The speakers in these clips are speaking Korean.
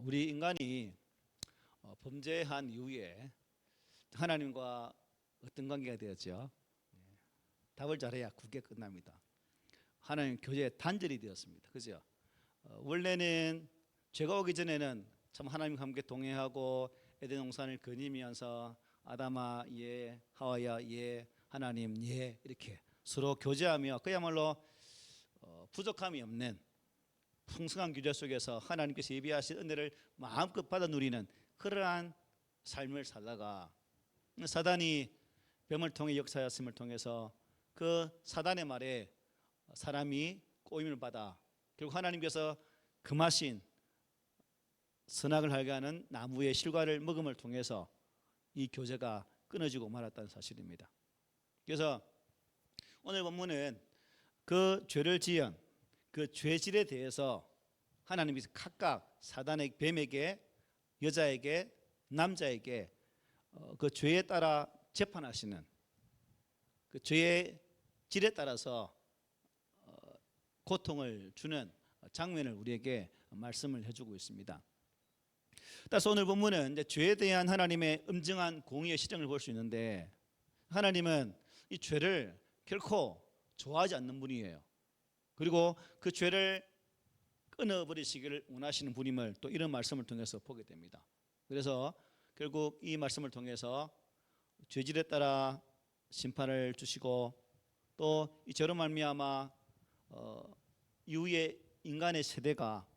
우리 인간이 범죄한 이후에 하나님과 어떤 관계가 되었죠? 답을 잘해야 굳게 끝납니다. 하나님 교제에 단절이 되었습니다. 그죠? 원래는 죄가 오기 전에는 참 하나님과 함께 동행하고 에덴 동산을 거니면서 아담아 예, 하와야 예, 하나님 예 이렇게 서로 교제하며 그야말로 부족함이 없는 풍성한 교제 속에서 하나님께서 예비하신 은혜를 마음껏 받아 누리는 그러한 삶을 살다가 사단이 뱀을 통해 역사였음을 통해서 그 사단의 말에 사람이 꼬임을 받아 결국 하나님께서 금하신 선악을 알게 하는 나무의 실과를 먹음을 통해서 이 교제가 끊어지고 말았다는 사실입니다. 그래서 오늘 본문은 그 죄를 지은 그 죄질에 대해서 하나님께서 각각 사단의 뱀에게 여자에게 남자에게 그 죄에 따라 재판하시는 그 죄의 질에 따라서 고통을 주는 장면을 우리에게 말씀을 해주고 있습니다. 따라서 오늘 본문은 이제 죄에 대한 하나님의 엄정한 공의의 시정을 볼 수 있는데 하나님은 이 죄를 결코 좋아하지 않는 분이에요. 그리고 그 죄를 끊어버리시기를 원하시는 분임을 또 이런 말씀을 통해서 보게 됩니다. 그래서 결국 이 말씀을 통해서 죄질에 따라 심판을 주시고 또 이 죄로 말미암아 이후에 인간의 세대가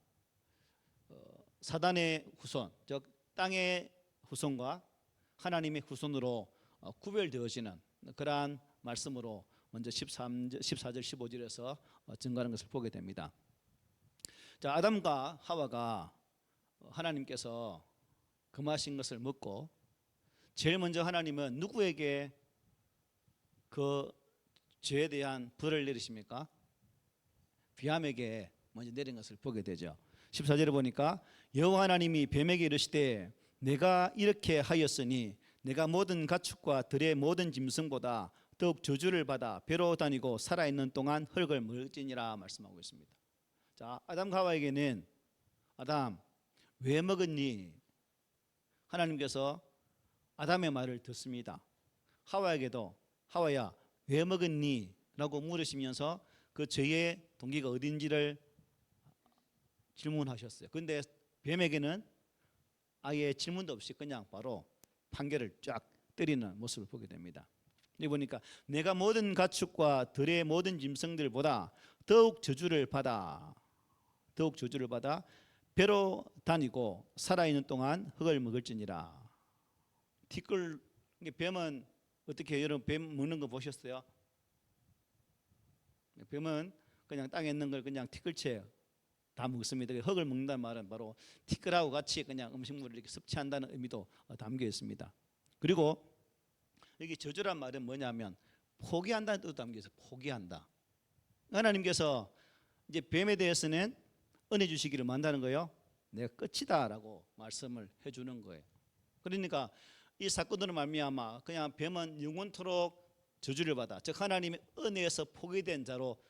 사단의 후손, 즉 땅의 후손과 하나님의 후손으로 구별되어지는 그러한 말씀으로 먼저 14절 15절에서 증거하는 것을 보게 됩니다. 자, 아담과 하와가 하나님께서 금하신 것을 먹고 제일 먼저 하나님은 누구에게 그 죄에 대한 벌을 내리십니까? 비함에게 먼저 내린 것을 보게 되죠. 14절에 보니까 여호와 하나님이 뱀에게 이르시되 내가 이렇게 하였으니 내가 모든 가축과 들의 모든 짐승보다 더욱 저주를 받아 배로 다니고 살아있는 동안 흙을 먹을지니라 말씀하고 있습니다. 자, 아담과 하와에게는 아담 왜 먹었니? 하나님께서 아담의 말을 듣습니다. 하와에게도 하와야 왜 먹었니? 라고 물으시면서 그 죄의 동기가 어딘지를 질문하셨어요. 그런데 뱀에게는 아예 질문도 없이 그냥 바로 판결을 쫙 때리는 모습을 보게 됩니다. 여기 보니까 내가 모든 가축과 들의 모든 짐승들보다 더욱 저주를 받아 배로 다니고 살아있는 동안 흙을 먹을지니라. 티끌 뱀은 어떻게 해요? 여러분 뱀 먹는 거 보셨어요? 뱀은 그냥 땅에 있는 걸 그냥 티끌채 다 먹습니다. 흙을 먹는다는 말은 바로 티끌하고 같이 그냥 음식물을 이렇게 섭취한다는 의미도 담겨 있습니다. 그리고 여기 저주란 말은 뭐냐면 포기한다는 뜻도 담겨 있어요. 포기한다. 하나님께서 이제 뱀에 대해서는 은혜 주시기를 만다는 거예요. 내가 끝이다라고 말씀을 해주는 거예요. 그러니까 이 사건으로 말미암아 그냥 뱀은 영원토록 저주를 받아 즉 하나님의 은혜에서 포기된 자로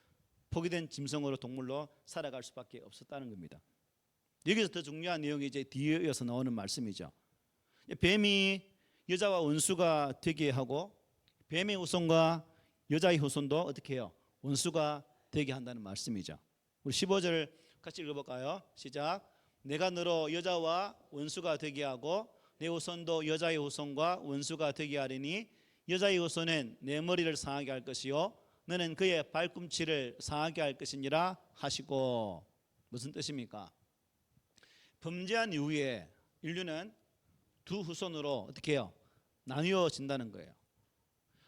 포기된 짐승으로 동물로 살아갈 수밖에 없었다는 겁니다. 여기서 더 중요한 내용이 이제 뒤에 이어서 나오는 말씀이죠. 뱀이 여자와 원수가 되게 하고 뱀의 후손과 여자의 후손도 어떻게 해요? 원수가 되게 한다는 말씀이죠. 우리 15절 같이 읽어볼까요? 시작. 내가 너로 여자와 원수가 되게 하고 내 후손도 여자의 후손과 원수가 되게 하리니 여자의 후손은 내 머리를 상하게 할 것이요 너는 그의 발꿈치를 상하게 할 것이니라 하시고. 무슨 뜻입니까? 범죄한 이후에 인류는 두 후손으로 어떻게 해요? 나뉘어진다는 거예요.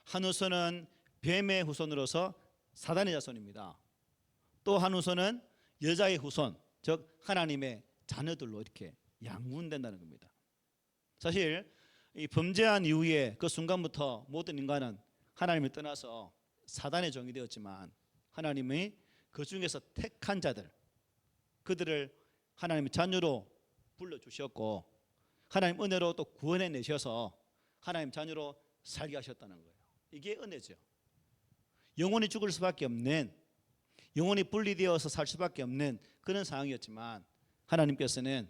한 후손은 뱀의 후손으로서 사단의 자손입니다. 또 한 후손은 여자의 후손, 즉 하나님의 자녀들로 이렇게 양분된다는 겁니다. 사실 이 범죄한 이후에 그 순간부터 모든 인간은 하나님을 떠나서 사단의 종이 되었지만 하나님이 그 중에서 택한 자들 그들을 하나님의 자녀로 불러주셨고 하나님 은혜로 또 구원해 내셔서 하나님 자녀로 살게 하셨다는 거예요. 이게 은혜죠. 영원히 죽을 수밖에 없는 영원히 분리되어서 살 수밖에 없는 그런 상황이었지만 하나님께서는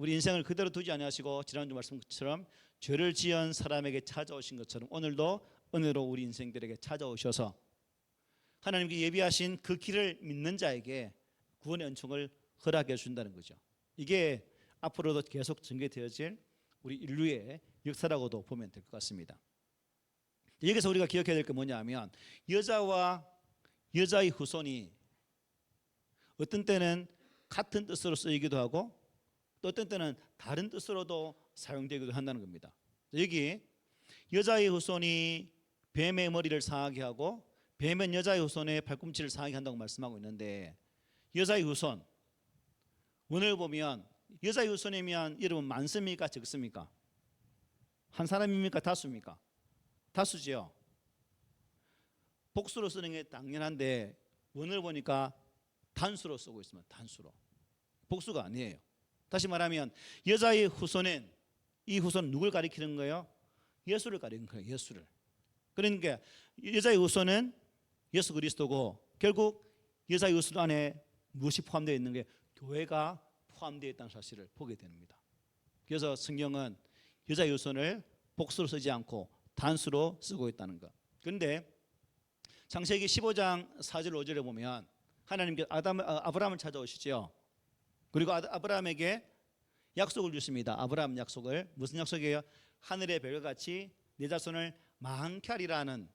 우리 인생을 그대로 두지 아니하시고 지난주 말씀처럼 죄를 지은 사람에게 찾아오신 것처럼 오늘도 은혜로 우리 인생들에게 찾아오셔서 하나님께 예비하신 그 길을 믿는 자에게 구원의 은총을 허락해 준다는 거죠. 이게 앞으로도 계속 전개되어질 우리 인류의 역사라고도 보면 될 것 같습니다. 여기서 우리가 기억해야 될 게 뭐냐면 여자와 여자의 후손이 어떤 때는 같은 뜻으로 쓰이기도 하고 또 어떤 때는 다른 뜻으로도 사용되기도 한다는 겁니다. 여기 여자의 후손이 뱀의 머리를 상하게 하고 뱀은 여자의 후손의 발꿈치를 상하게 한다고 말씀하고 있는데 여자의 후손 원어를 보면 여자의 후손이면 여러분 많습니까 적습니까? 한 사람입니까 다수입니까? 다수죠. 복수로 쓰는 게 당연한데 원어를 보니까 단수로 쓰고 있습니다. 단수로. 복수가 아니에요. 다시 말하면 여자의 후손은 이 후손은 누굴 가리키는 거예요? 예수를 가리키는 거예요. 예수를. 그러니까 여자의 후손은 예수 그리스도고 결국 여자의 후손 안에 무엇이 포함되어 있는 게 교회가 포함되어 있다는 사실을 보게 됩니다. 그래서 성경은 여자의 후손을 복수로 쓰지 않고 단수로 쓰고 있다는 것. 그런데 창세기 15장 4절 5절에 보면 하나님께서 아브라함을 찾아오시죠. 그리고 아브라함에게 약속을 주십니다. 아브라함 약속을 무슨 약속이에요? 하늘의 별과 같이 내 자손을 많게 하리라는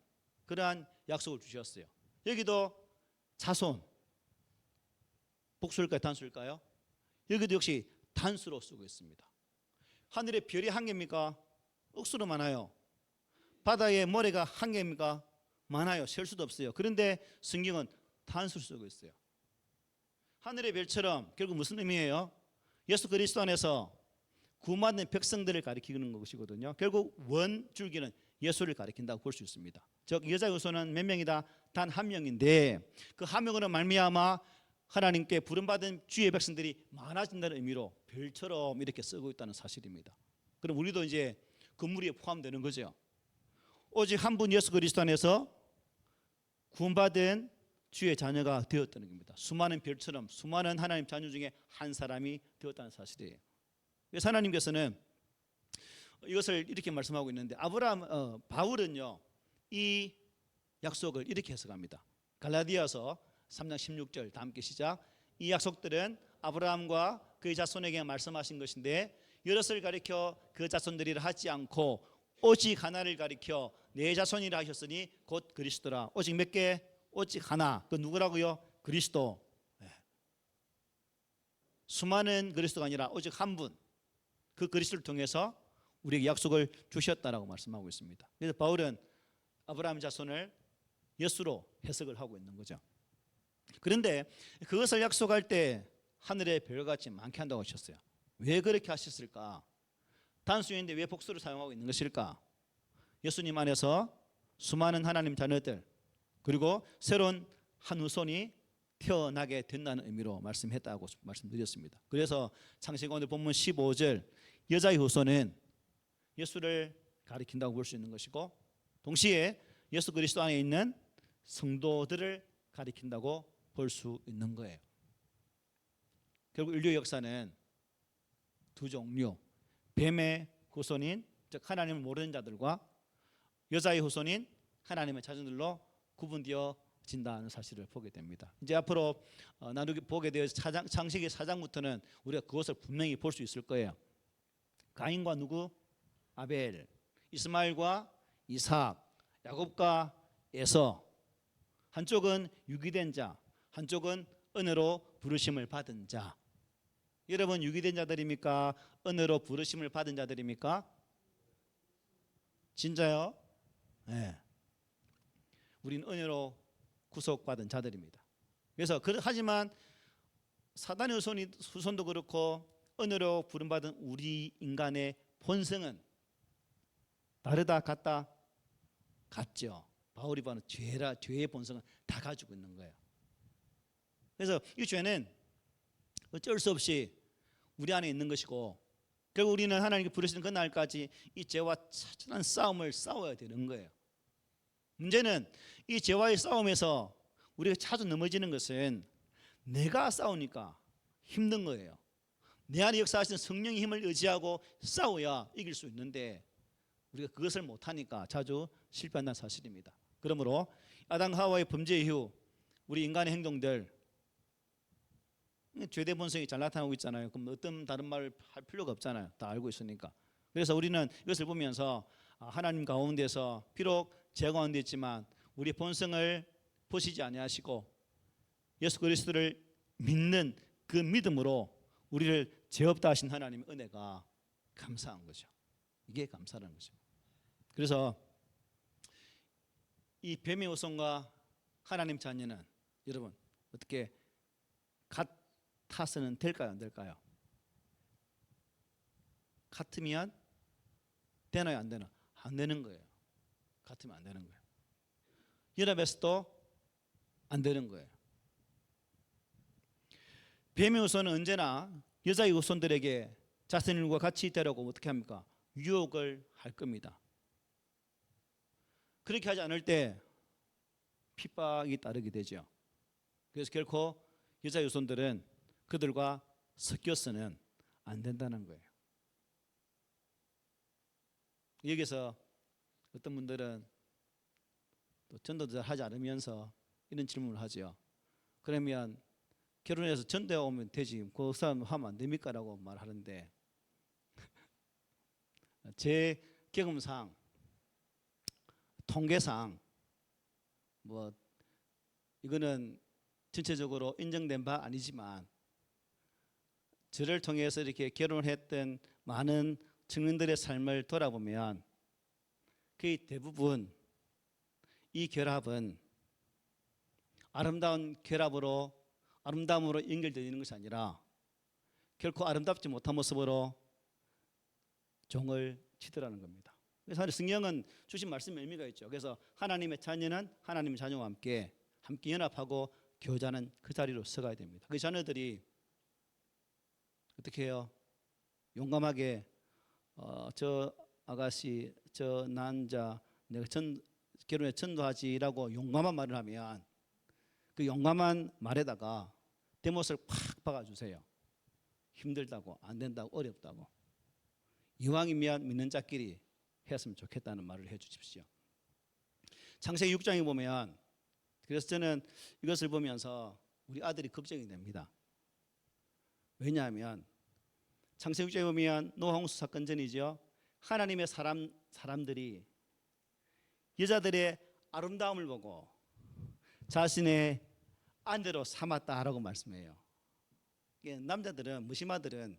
그러한 약속을 주셨어요. 여기도 자손 복수일까요? 단수일까요? 여기도 역시 단수로 쓰고 있습니다. 하늘의 별이 한 개입니까? 억수로 많아요. 바다의 모래가 한 개입니까? 많아요. 셀 수도 없어요. 그런데 성경은 단수로 쓰고 있어요. 하늘의 별처럼 결국 무슨 의미예요? 예수 그리스도 안에서 구원받는 백성들을 가리키는 것이거든요. 결국 원줄기는 예수를 가리킨다고 볼 수 있습니다. 즉 여자의 후손은 몇 명이다? 단 한 명인데 그 한 명으로 말미암아 하나님께 부름받은 주의 백성들이 많아진다는 의미로 별처럼 이렇게 쓰고 있다는 사실입니다. 그럼 우리도 이제 그 무리에 포함되는 거죠. 오직 한 분 예수 그리스도 안에서 구원받은 주의 자녀가 되었다는 겁니다. 수많은 별처럼 수많은 하나님 자녀 중에 한 사람이 되었다는 사실이에요. 그래서 하나님께서는 이것을 이렇게 말씀하고 있는데 바울은요 이 약속을 이렇게 해석합니다. 갈라디아서 3장 16절 다 함께 시작. 이 약속들은 아브라함과 그의 자손에게 말씀하신 것인데 여럿을 가리켜 그 자손들이라 하지 않고 오직 하나를 가리켜 내 자손이라 하셨으니 곧 그리스도라. 오직 몇 개? 오직 하나. 그 누구라고요? 그리스도. 수많은 그리스도가 아니라 오직 한 분. 그 그리스도를 통해서 우리에게 약속을 주셨다라고 말씀하고 있습니다. 그래서 바울은 아브라함 자손을 예수로 해석을 하고 있는 거죠. 그런데 그것을 약속할 때 하늘의 별같이 많게 한다고 하셨어요. 왜 그렇게 하셨을까? 단수인데 왜 복수를 사용하고 있는 것일까? 예수님 안에서 수많은 하나님 자녀들 그리고 새로운 한 후손이 태어나게 된다는 의미로 말씀했다고 말씀드렸습니다. 그래서 창세기 오늘 본문 15절 여자의 후손은 예수를 가리킨다고 볼 수 있는 것이고 동시에 예수 그리스도 안에 있는 성도들을 가리킨다고 볼 수 있는 거예요. 결국 인류 역사는 두 종류, 뱀의 후손인 즉 하나님을 모르는 자들과 여자의 후손인 하나님의 자손들로 구분되어진다는 사실을 보게 됩니다. 이제 앞으로 나누게 보게 되어 창세기 4장부터는 우리가 그것을 분명히 볼 수 있을 거예요. 가인과 누구? 아벨, 이스마엘과 이삭, 야곱과 에서. 한쪽은 유기된 자, 한쪽은 은혜로 부르심을 받은 자. 여러분 유기된 자들입니까? 은혜로 부르심을 받은 자들입니까? 진짜요? 네. 우리는 은혜로 구속받은 자들입니다. 그래서 하지만 사단의 후손도 그렇고 은혜로 부름받은 우리 인간의 본성은 다르다 같다? 같죠. 바울이 말하는 죄의 본성은 다 가지고 있는 거예요. 그래서 이 죄는 어쩔 수 없이 우리 안에 있는 것이고 결국 우리는 하나님께 부르시는 그 날까지 이 죄와 처절한 싸움을 싸워야 되는 거예요. 문제는 이 죄와의 싸움에서 우리가 자주 넘어지는 것은 내가 싸우니까 힘든 거예요. 내 안에 역사하시는 성령의 힘을 의지하고 싸워야 이길 수 있는데 우리가 그것을 못하니까 자주 실패한다는 사실입니다. 그러므로 아담 하와의 범죄 이후 우리 인간의 행동들 죄대 본성이 잘 나타나고 있잖아요. 그럼 어떤 다른 말을 할 필요가 없잖아요. 다 알고 있으니까. 그래서 우리는 이것을 보면서 하나님 가운데서 비록 죄 가운데 있지만 우리 본성을 보시지 아니하시고 예수 그리스도를 믿는 그 믿음으로 우리를 죄 없다 하신 하나님의 은혜가 감사한 거죠. 이게 감사라는 거죠. 그래서 이 뱀의 후손과 하나님 자녀는 여러분 어떻게 같아서는 될까요? 안 될까요? 같으면 되나요? 안 되나? 안 되는 거예요. 같으면 안 되는 거예요. 연합해서도 안 되는 거예요. 뱀의 후손은 언제나 여자의 후손들에게 자신들과 같이 되려고 어떻게 합니까? 유혹을 할 겁니다. 그렇게 하지 않을 때 핍박이 따르게 되죠. 그래서 결코 여자의 후손들은 그들과 섞여서는 안 된다는 거예요. 여기서 어떤 분들은 또 전도도 하지 않으면서 이런 질문을 하죠. 그러면 결혼해서 전도해 오면 되지 그 사람 하면 안 됩니까? 라고 말하는데 제 경험상 통계상 뭐 이거는 전체적으로 인정된 바 아니지만 저를 통해서 이렇게 결혼을 했던 많은 청년들의 삶을 돌아보면 거의 대부분 이 결합은 아름다운 결합으로 아름다움으로 연결되어 있는 것이 아니라 결코 아름답지 못한 모습으로 종을 치더라는 겁니다. 그래서 성경은 주신 말씀에 의미가 있죠. 그래서 하나님의 자녀는 하나님의 자녀와 함께 연합하고 교제하는 그 자리로 서가야 됩니다. 그 자녀들이 어떻게 해요? 용감하게 저 아가씨, 저 남자 내가 결혼에 전도하지라고 용감한 말을 하면 그 용감한 말에다가 대못을 팍 박아주세요. 힘들다고 안 된다고 어렵다고 이왕이면 믿는 자끼리 했으면 좋겠다는 말을 해주십시오. 창세기 6장에 보면 그래서 저는 이것을 보면서 우리 아들이 걱정이 됩니다. 왜냐하면 창세기 6장에 보면 노아 홍수 사건 전이죠. 하나님의 사람들이 여자들의 아름다움을 보고 자신의 아내로 삼았다라고 말씀해요. 남자들은 무심아들은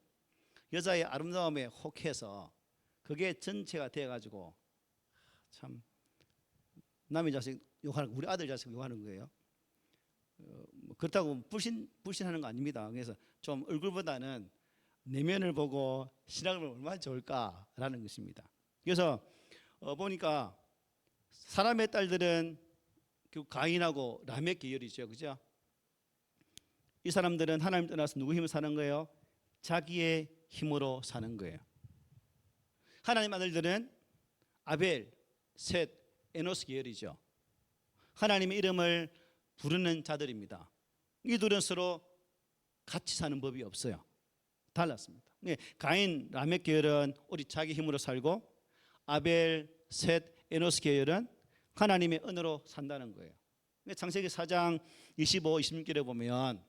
여자의 아름다움에 혹해서 그게 전체가 되어가지고 참 남의 자식 욕하는 우리 아들 자식 욕하는 거예요. 그렇다고 불신하는 거 아닙니다. 그래서 좀 얼굴보다는 내면을 보고 신앙을 보면 얼마나 좋을까라는 것입니다. 그래서 보니까 사람의 딸들은 그 가인하고 라멕 계열이죠, 그죠? 이 사람들은 하나님 떠나서 누구 힘을 사는 거예요? 자기의 힘으로 사는 거예요. 하나님 아들들은 아벨, 셋, 에노스 계열이죠. 하나님의 이름을 부르는 자들입니다. 이들은 서로 같이 사는 법이 없어요. 달랐습니다. 가인, 라멕 계열은 오직 자기 힘으로 살고 아벨, 셋, 에노스 계열은 하나님의 은혜로 산다는 거예요. 창세기 4장 25, 26절에 보면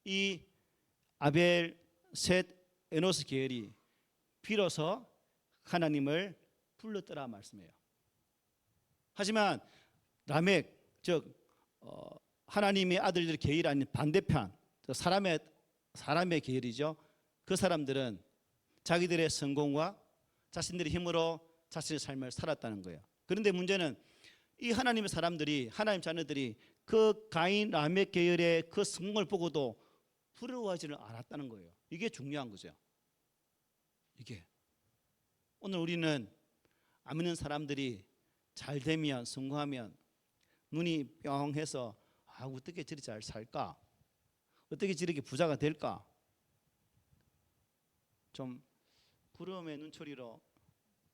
이 아벨, 셋, 에노스 계열이 비로소 하나님을 불렀더라 말씀해요. 하지만 라멕 즉 하나님의 아들들 계열이 아닌 반대편 사람의 계열이죠. 그 사람들은 자기들의 성공과 자신들의 힘으로 자신의 삶을 살았다는 거예요. 그런데 문제는 이 하나님의 사람들이 하나님 자녀들이 그 가인 라멕 계열의 그 성공을 보고도 부러워하지를 않았다는 거예요. 이게 중요한 거죠. 이게 오늘 우리는 안 믿는 사람들이 잘 되면 성공하면 눈이 뿅해서 어떻게 저리 잘 살까? 어떻게 저렇게 부자가 될까? 좀 부러움의 눈초리로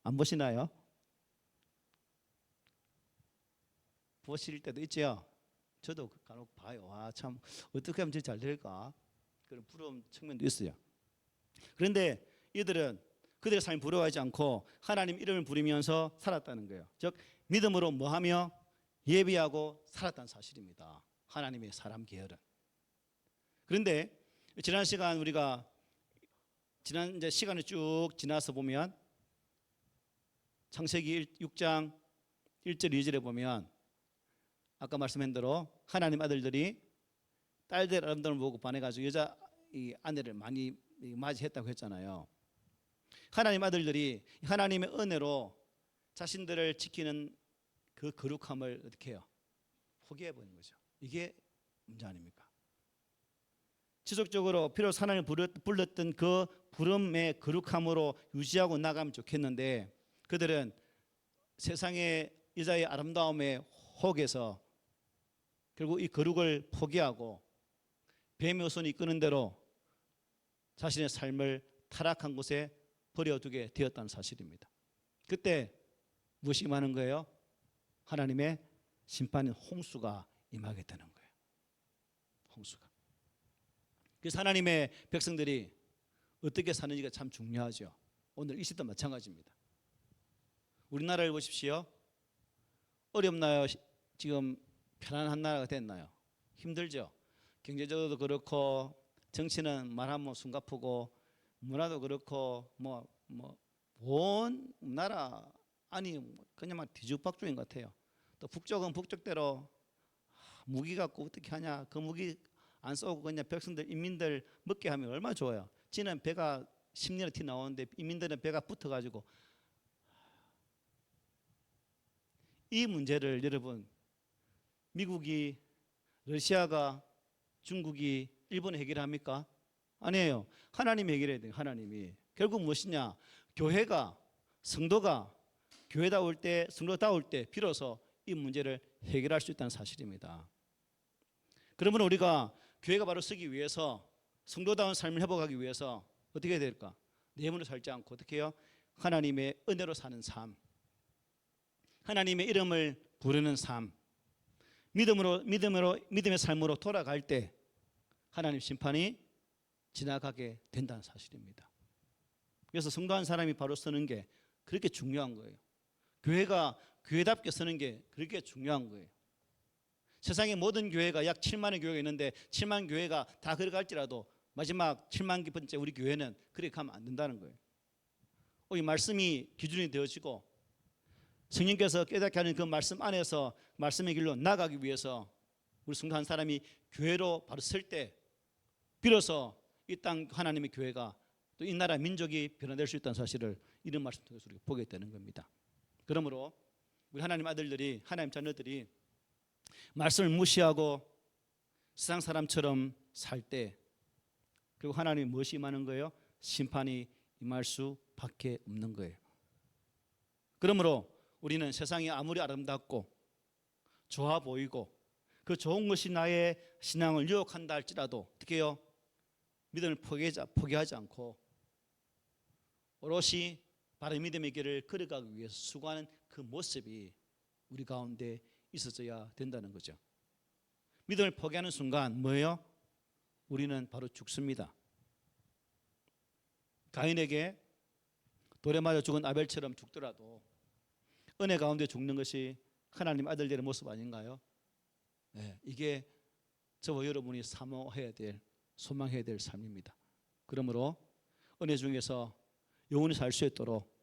안 보시나요? 보실 때도 있죠. 저도 간혹 봐요. 참 어떻게 하면 저리 잘 될까? 그런 부러움 측면도 있어요. 그런데 이들은 그들의 삶이 부러워하지 않고 하나님 이름을 부리면서 살았다는 거예요. 즉 믿음으로 뭐하며 예비하고 살았다는 사실입니다. 하나님의 사람 계열은. 그런데 지난 시간 우리가 지난 이제 시간을 쭉 지나서 보면 창세기 6장 1절 2절에 보면 아까 말씀한 대로 하나님 아들들이 딸들 아름다움을 보고 반해가지고 여자 이 아내를 많이 맞이했다고 했잖아요. 하나님 아들들이 하나님의 은혜로 자신들을 지키는 그 거룩함을 어떻게 해요? 포기해버린 거죠. 이게 문제 아닙니까? 지속적으로 비로소 하나님을 불렀던 그 부름의 거룩함으로 유지하고 나가면 좋겠는데 그들은 세상의 여자의 아름다움에 혹해서 결국 이 거룩을 포기하고 뱀의 손이 이끄는 대로 자신의 삶을 타락한 곳에 버려두게 되었다는 사실입니다. 그때 무엇이 임하는 거예요? 하나님의 심판인 홍수가 임하게 되는 거예요. 홍수가. 그래서 하나님의 백성들이 어떻게 사는지가 참 중요하죠. 오늘 이 시대도 마찬가지입니다. 우리나라를 보십시오. 어렵나요? 지금 편안한 나라가 됐나요? 힘들죠. 경제적으로도 그렇고 정치는 말하면 숨가쁘고 문화도 그렇고 온 나라 아니 그냥 막 뒤죽박죽인 것 같아요. 또 북쪽은 북쪽대로 무기 갖고 어떻게 하냐. 그 무기 안 쏘고 그냥 백성들 인민들 먹게 하면 얼마나 좋아요. 지는 배가 10년에 티 나오는데 인민들은 배가 붙어가지고 이 문제를 여러분 미국이 러시아가 중국이 일본이 해결합니까? 아니에요. 하나님이 해결해야 돼요. 하나님이. 결국 무엇이냐? 교회가 성도가 교회다울 때 성도다울 때 비로소 이 문제를 해결할 수 있다는 사실입니다. 그러면 우리가 교회가 바로 서기 위해서 성도다운 삶을 회복하기 위해서 어떻게 해야 될까? 뇌물을 살지 않고 어떻게 해요? 하나님의 은혜로 사는 삶, 하나님의 이름을 부르는 삶, 믿음의 삶으로 돌아갈 때 하나님 심판이 지나가게 된다는 사실입니다. 그래서 성도 한 사람이 바로 서는 게 그렇게 중요한 거예요. 교회가 교회답게 서는 게 그렇게 중요한 거예요. 세상의 모든 교회가 약 7만의 교회가 있는데 7만 교회가 다 걸어갈지라도 마지막 7만 번째 우리 교회는 그렇게 가면 안 된다는 거예요. 이 말씀이 기준이 되어지고 성령께서 깨닫게 하는 그 말씀 안에서 말씀의 길로 나가기 위해서 우리 성도 한 사람이 교회로 바로 설 때 비로소 이 땅 하나님의 교회가 또 이 나라 민족이 변화될 수 있다는 사실을 이런 말씀 통해서 우리가 보게 되는 겁니다. 그러므로 우리 하나님 아들들이 하나님 자녀들이 말씀을 무시하고 세상 사람처럼 살 때 그리고 하나님이 무엇이 임하는 거예요? 심판이 임할 수밖에 없는 거예요. 그러므로 우리는 세상이 아무리 아름답고 좋아 보이고 그 좋은 것이 나의 신앙을 유혹한다 할지라도 어떻게 해요? 믿음을 포기하지 않고 오롯이 바른 믿음의 길을 걸어가기 위해서 수고하는 그 모습이 우리 가운데 있어져야 된다는 거죠. 믿음을 포기하는 순간 뭐예요? 우리는 바로 죽습니다. 가인에게 돌에 맞아 죽은 아벨처럼 죽더라도 은혜 가운데 죽는 것이 하나님 아들들의 모습 아닌가요? 네, 이게 저와 여러분이 사모해야 될, 소망해야 될 삶입니다. 그러므로 은혜 중에서 영원히 살 수 있도록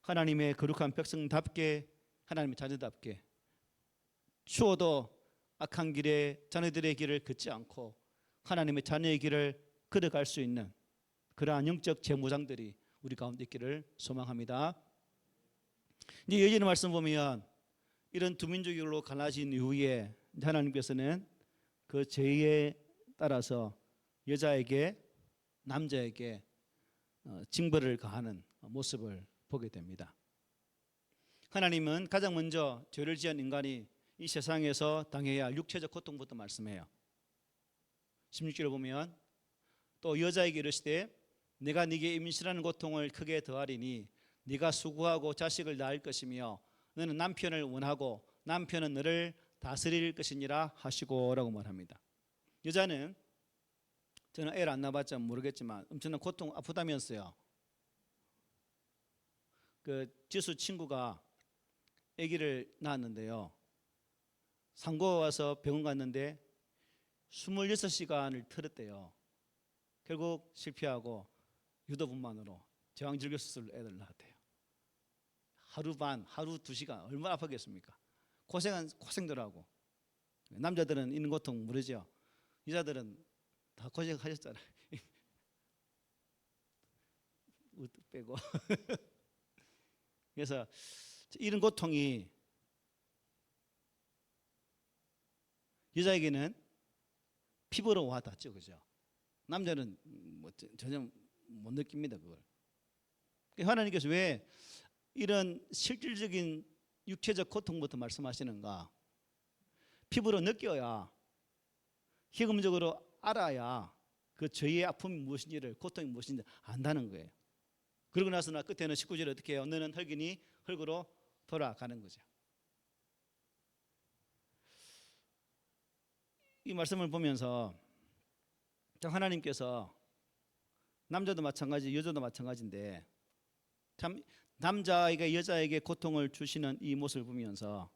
하나님의 거룩한 백성답게 하나님의 자녀답게 추워도 악한 길에 자녀들의 길을 걷지 않고 하나님의 자녀의 길을 걸어갈 수 있는 그러한 영적 제무장들이 우리 가운데 있기를 소망합니다. 이제 예전의 말씀 보면 이런 두 민족으로 갈라진 이후에 하나님께서는 그 죄에 따라서 여자에게 남자에게 징벌을 가하는 모습을 보게 됩니다. 하나님은 가장 먼저 죄를 지은 인간이 이 세상에서 당해야 할 육체적 고통부터 말씀해요. 16절을 보면 또 여자에게 이르시되 내가 네게 임신하는 고통을 크게 더하리니 네가 수고하고 자식을 낳을 것이며 너는 남편을 원하고 남편은 너를 다스릴 것이니라 하시고 라고 말합니다. 여자는 저는 애를 안 낳아봤자 모르겠지만 엄청난 고통 아프다면서요. 그 지수 친구가 아기를 낳았는데요. 상고가 와서 병원 갔는데 26시간을 틀었대요. 결국 실패하고 유도분만으로 제왕절개 수술로 애를 낳았대요. 하루 반, 하루 2시간 얼마나 아프겠습니까? 고생들 하고. 남자들은 있는 고통 모르죠. 여자들은 다 고생하셨잖아요. 우뚝 빼고. 그래서 이런 고통이 여자에게는 피부로 와 닿죠, 그죠? 남자는 뭐 전혀 못 느낍니다, 그걸. 하나님께서 왜 이런 실질적인 육체적 고통부터 말씀하시는가? 피부로 느껴야, 현금적으로 알아야 그 저희의 아픔이 무엇인지를, 고통이 무엇인지 안다는 거예요. 그러고 나서 나 끝에는 19절에 어떻게 해요? 너는 흙이니 흙으로 돌아가는 거죠. 이 말씀을 보면서 하나님께서 남자도 마찬가지, 여자도 마찬가지인데 참 남자에게 여자에게 고통을 주시는 이 모습을 보면서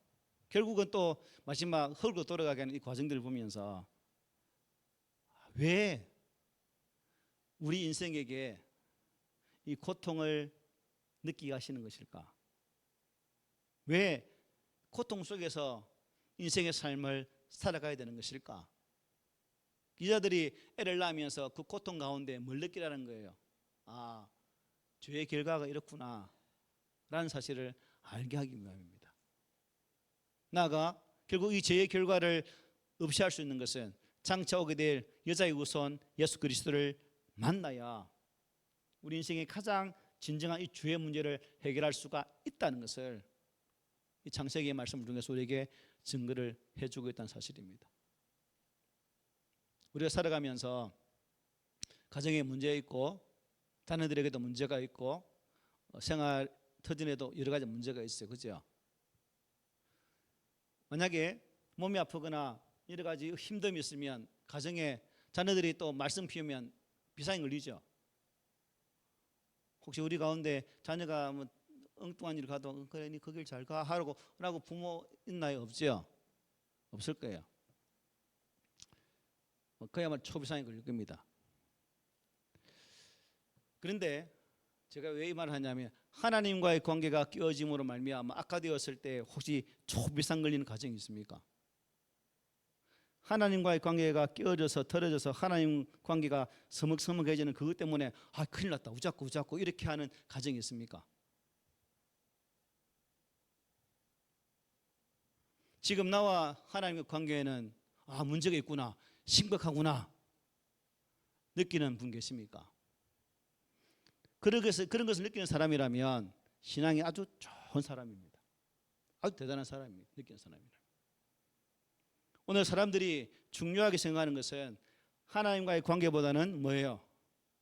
결국은 또 마지막 흙으로 돌아가게 하는 이 과정들을 보면서 왜 우리 인생에게 이 고통을 느끼게 하시는 것일까? 왜 고통 속에서 인생의 삶을 살아가야 되는 것일까? 여자들이 애를 낳으면서 그 고통 가운데 뭘 느끼라는 거예요? 아, 죄의 결과가 이렇구나 라는 사실을 알게 하기 위함입니다. 나아가 결국 이 죄의 결과를 없이 할 수 있는 것은 장차 오게 될 여자의 우선 예수 그리스도를 만나야 우리 인생의 가장 진정한 이 죄의 문제를 해결할 수가 있다는 것을 이 창세기의 말씀을 통해서 우리에게 증거를 해주고 있다는 사실입니다. 우리가 살아가면서 가정에 문제 있고 자녀들에게도 문제가 있고 생활 터전에도 여러 가지 문제가 있어요. 그죠? 만약에 몸이 아프거나 여러 가지 힘듦이 있으면 가정에 자녀들이 또 말씀 피우면 비상이 걸리죠. 혹시 우리 가운데 자녀가 뭐 엉뚱한 일 가도 그래 니 그 길 잘 가 하라고 부모 있나요? 없죠? 없을 거예요. 그야말로 초비상이 걸릴 겁니다. 그런데 제가 왜 이 말을 하냐면 하나님과의 관계가 깨어짐으로 말미암아 악화되었을 때 혹시 초비상 걸리는 가정이 있습니까? 하나님과의 관계가 깨어져서 틀어져서 하나님 관계가 서먹서먹해지는 그것 때문에 아 큰일 났다 우잡고 이렇게 하는 가정이 있습니까? 지금 나와 하나님의 관계에는 아 문제가 있구나 심각하구나 느끼는 분 계십니까? 그런 것을 느끼는 사람이라면 신앙이 아주 좋은 사람입니다. 아주 대단한 사람입니다. 느끼는 사람이라. 오늘 사람들이 중요하게 생각하는 것은 하나님과의 관계보다는 뭐예요?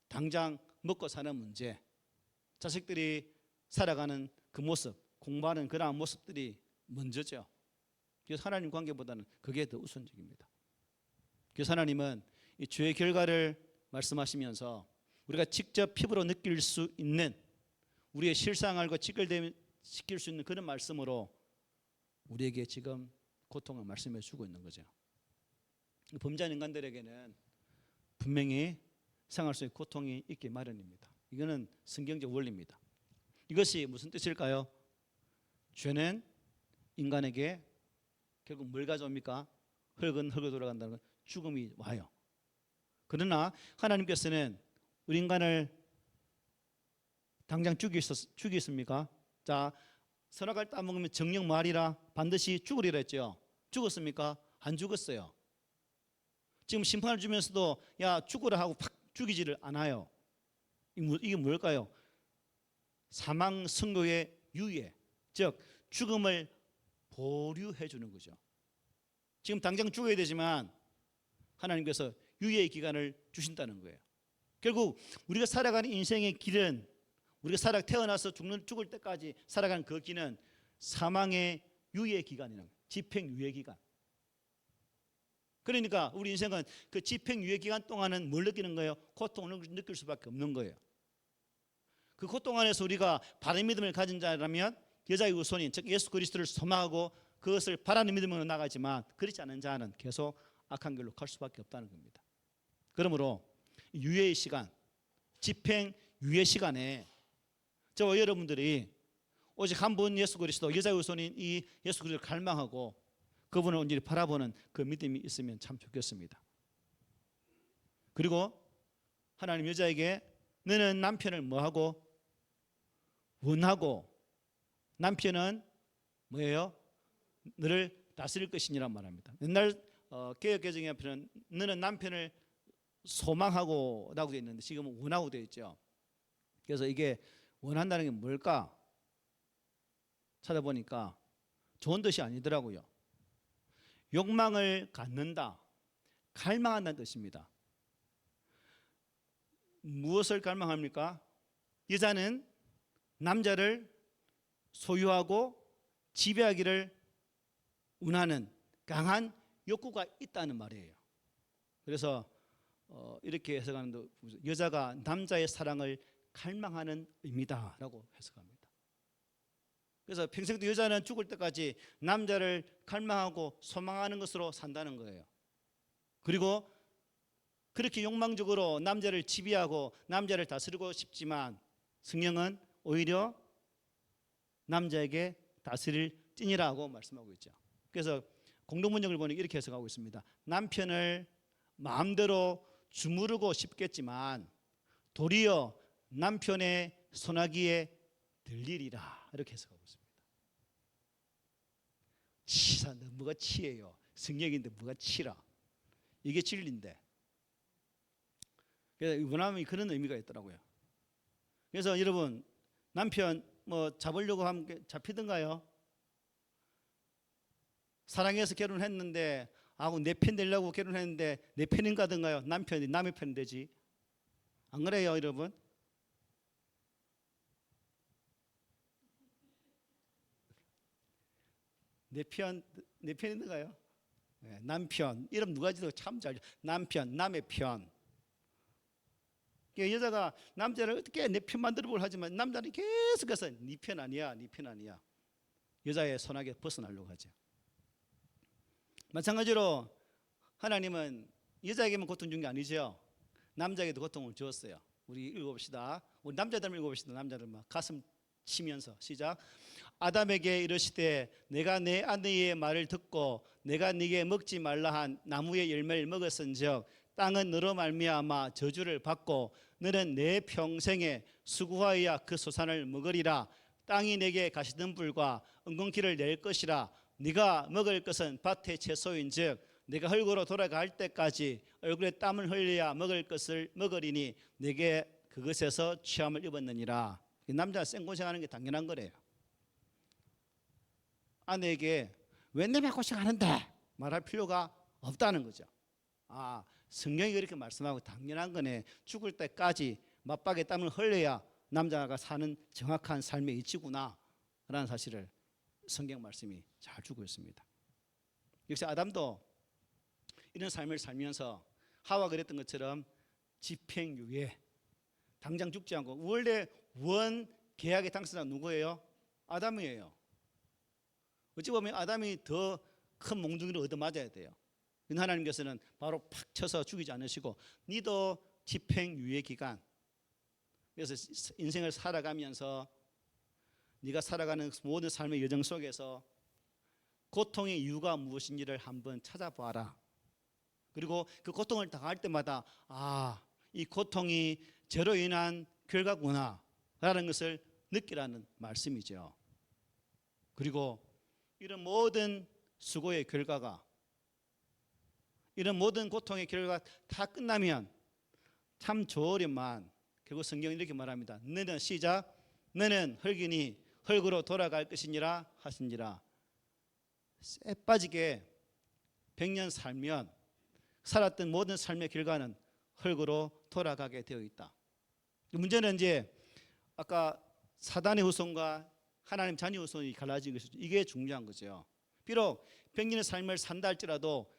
당장 먹고 사는 문제, 자식들이 살아가는 그 모습, 공부하는 그러한 모습들이 먼저죠. 그래서 하나님 관계보다는 그게 더 우선적입니다. 그래서 하나님은 이 죄의 결과를 말씀하시면서 우리가 직접 피부로 느낄 수 있는 우리의 실상알고 직결시킬 수 있는 그런 말씀으로 우리에게 지금 고통을 말씀해 주고 있는 거죠. 범죄한 인간들에게는 분명히 생활 속에 고통이 있기 마련입니다. 이거는 성경적 원리입니다. 이것이 무슨 뜻일까요? 죄는 인간에게 결국 뭘 가져옵니까? 흙은 흙으로 돌아간다는 건 죽음이 와요. 그러나 하나님께서는 우리 인간을 당장 죽이십니까? 자, 선악과를 따먹으면 정령 말이라 반드시 죽으리라 했죠. 죽었습니까? 안 죽었어요. 지금 심판을 주면서도 야 죽으라 하고 팍 죽이지를 않아요. 이게 뭘까요? 사망 선고의 유예, 즉 죽음을 보류해 주는 거죠. 지금 당장 죽어야 되지만 하나님께서 유예의 기간을 주신다는 거예요. 결국 우리가 살아가는 인생의 길은 우리가 태어나서 죽을 때까지 살아가는 그 길은 사망의 유예 기간이라는 거예요. 집행 유예 기간. 그러니까 우리 인생은 그 집행유예 기간 동안은 뭘 느끼는 거예요? 고통을 느낄 수밖에 없는 거예요. 그 고통 안에서 우리가 바른 믿음을 가진 자라면 여자의 우선인 즉 예수 그리스도를 소망하고 그것을 바라는 믿음으로 나가지만 그렇지 않은 자는 계속 악한 길로 갈 수밖에 없다는 겁니다. 그러므로 유예의 시간, 집행유예 시간에 저와 여러분들이 오직 한 분 예수 그리스도, 여자의 우선인 이 예수 그리스도를 갈망하고 그분을 온전히 바라보는 그 믿음이 있으면 참 좋겠습니다. 그리고 하나님 여자에게 너는 남편을 뭐하고 원하고 남편은 뭐예요? 너를 다스릴 것이니라 말합니다. 옛날 개역개정의 앞에는 너는 남편을 소망하고 라고 되어 있는데 지금은 원하고 되어 있죠. 그래서 이게 원한다는 게 뭘까? 찾아보니까 좋은 뜻이 아니더라고요. 욕망을 갖는다, 갈망한다는 뜻입니다. 무엇을 갈망합니까? 여자는 남자를 소유하고 지배하기를 원하는 강한 욕구가 있다는 말이에요. 그래서 이렇게 해석하는데 여자가 남자의 사랑을 갈망하는 의미다라고 해석합니다. 그래서 평생 여자는 죽을 때까지 남자를 갈망하고 소망하는 것으로 산다는 거예요. 그리고 그렇게 욕망적으로 남자를 지배하고 남자를 다스리고 싶지만 성경은 오히려 남자에게 다스릴지니라고 말씀하고 있죠. 그래서 공동번역을 보니 이렇게 해석하고 있습니다. 남편을 마음대로 주무르고 싶겠지만 도리어 남편의 손아귀에 들리리라 이렇게 해석하고 있습니다. 치사 뭐가 치예요? 성령인데 뭐가 치라? 이게 진리인데. 그래서 원하면 그런 의미가 있더라고요. 그래서 여러분 남편 뭐 잡으려고 하면 잡히던가요? 사랑해서 결혼했는데 내 편 되려고 결혼했는데 내 편인 가든가요? 남편이 남의 편 되지. 안 그래요, 여러분? 내 편인가요? 네, 남편 이름 누가 지도 참 잘. 남편, 남의 편. 여자가 남자를 어떻게 내 편 만들어보려 하지만 남자는 계속해서 네 편 아니야, 네 편 아니야. 여자의 손아귀에 벗어나려고 하죠. 마찬가지로 하나님은 여자에게만 고통 준 게 아니죠. 남자에게도 고통을 주었어요. 우리 읽어봅시다. 우리 남자들 읽어봅시다. 남자들 막 가슴 치면서 시작. 아담에게 이르시되 내가 내 아내의 말을 듣고 내가 네게 먹지 말라 한 나무의 열매를 먹었은즉 땅은 너로 말미암아 저주를 받고 너는 내 평생에 수고하여야 그 소산을 먹으리라. 땅이 내게 가시덤불과 엉겅퀴를 낼 것이라. 네가 먹을 것은 밭의 채소인즉 네가 흙으로 돌아갈 때까지 얼굴에 땀을 흘려야 먹을 것을 먹으리니 네게 그것에서 취함을 입었느니라. 남자가 생고생하는 게 당연한 거래요. 아내에게 왜 내가 고생하는데 말할 필요가 없다는 거죠. 성경이 그렇게 말씀하고 당연한 거네. 죽을 때까지 맞박에 땀을 흘려야 남자가 사는 정확한 삶의 이치구나 라는 사실을 성경 말씀이 잘 주고 있습니다. 역시 아담도 이런 삶을 살면서 하와 그랬던 것처럼 집행유예 당장 죽지 않고 원래 원 계약의 당사자가 누구예요? 아담이에요. 어찌 보면 아담이 더 큰 몽둥이를 얻어맞아야 돼요. 근데 하나님께서는 바로 팍 쳐서 죽이지 않으시고 니도 집행유예 기간 그래서 인생을 살아가면서 네가 살아가는 모든 삶의 여정 속에서 고통의 이유가 무엇인지를 한번 찾아봐라. 그리고 그 고통을 당할 때마다 이 고통이 죄로 인한 결과구나 라는 것을 느끼라는 말씀이죠. 그리고 이런 모든 수고의 결과가 이런 모든 고통의 결과가 다 끝나면 참 좋으련만 결국 성경은 이렇게 말합니다. 너는 시작 너는 흙이니 흙으로 돌아갈 것이니라 하신지라. 쎄 빠지게 100년 살면 살았던 모든 삶의 결과는 흙으로 돌아가게 되어 있다. 문제는 이제 아까 사단의 후손과 하나님 자녀 후손이 갈라진 것이죠. 이게 중요한 거죠. 비록 100년의 삶을 산다 할지라도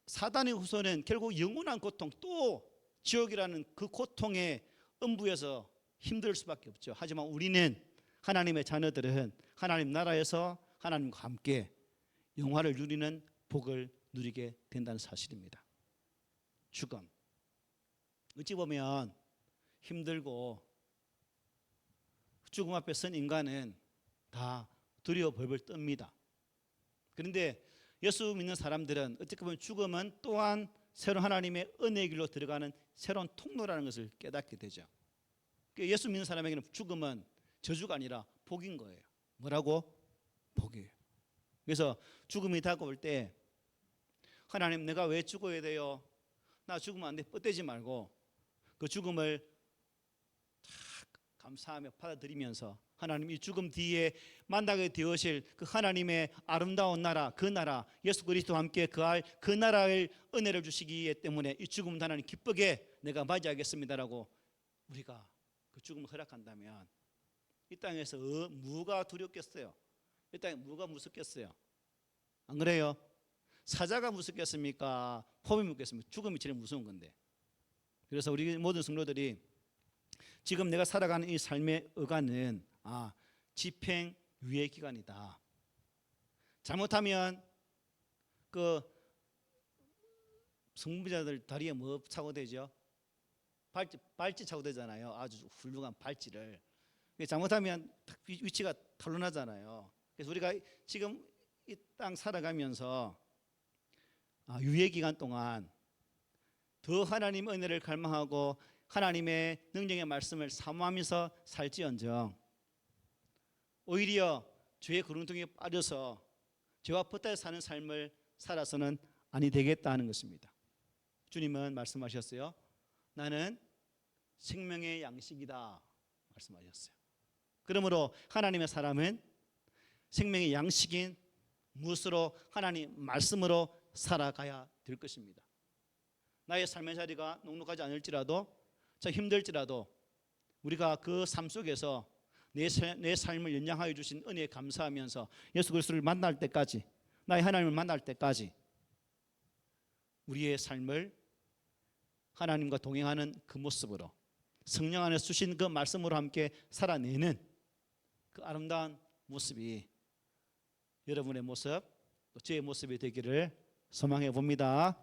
사단의 후손은 결국 영원한 고통, 또 지옥이라는 그 고통의 음부에서 힘들 수밖에 없죠. 하지만 우리는, 하나님의 자녀들은 하나님 나라에서 하나님과 함께 영화를 누리는 복을 누리게 된다는 사실입니다. 죽음, 어찌 보면 힘들고 죽음 앞에 선 인간은 다 두려워 벌벌 떱니다. 그런데 예수 믿는 사람들은 어떻게 보면 죽음은 또한 새로운 하나님의 은혜의 길로 들어가는 새로운 통로라는 것을 깨닫게 되죠. 예수 믿는 사람에게는 죽음은 저주가 아니라 복인 거예요. 뭐라고? 복이에요. 그래서 죽음이 다가올 때 하나님, 내가 왜 죽어야 돼요? 나 죽으면 안 돼. 뻗대지 말고 그 죽음을 다 감사하며 받아들이면서 하나님, 이 죽음 뒤에 만나게 되으실 그 하나님의 아름다운 나라, 그 나라, 예수 그리스도와 함께 거할 그 나라의 은혜를 주시기 때문에 이 죽음도 하나님 기쁘게 내가 맞이하겠습니다라고 우리가 그 죽음을 허락한다면 이 땅에서 무가 두렵겠어요? 이 땅에 무가 무섭겠어요? 안 그래요? 사자가 무섭겠습니까? 폼이 무섭겠습니까? 죽음이 제일 무서운 건데. 그래서 우리 모든 성도들이 지금 내가 살아가는 이 삶의 어간은 집행유예 기간이다. 잘못하면 그 성부자들 다리에 뭐 차고 되죠? 발찌 차고 되잖아요. 아주 훌륭한 발찌를. 잘못하면 위치가 탄로나잖아요. 그래서 우리가 지금 이 땅 살아가면서 유예 기간 동안 더 하나님 은혜를 갈망하고 하나님의 능력의 말씀을 사모하면서 살지언정 오히려 죄의 구렁텅이에 빠져서 죄와 퍼따져 사는 삶을 살아서는 아니 되겠다 하는 것입니다. 주님은 말씀하셨어요. 나는 생명의 양식이다 말씀하셨어요. 그러므로 하나님의 사람은 생명의 양식인 무엇으로? 하나님 말씀으로 살아가야 될 것입니다. 나의 삶의 자리가 녹록하지 않을지라도, 힘들지라도 우리가 그 삶 속에서 내 삶을 연장하여 주신 은혜에 감사하면서 예수 그리스도를 만날 때까지, 나의 하나님을 만날 때까지 우리의 삶을 하나님과 동행하는 그 모습으로, 성령 안에서 주신 그 말씀으로 함께 살아내는 그 아름다운 모습이 여러분의 모습, 또 저의 모습이 되기를 소망해 봅니다.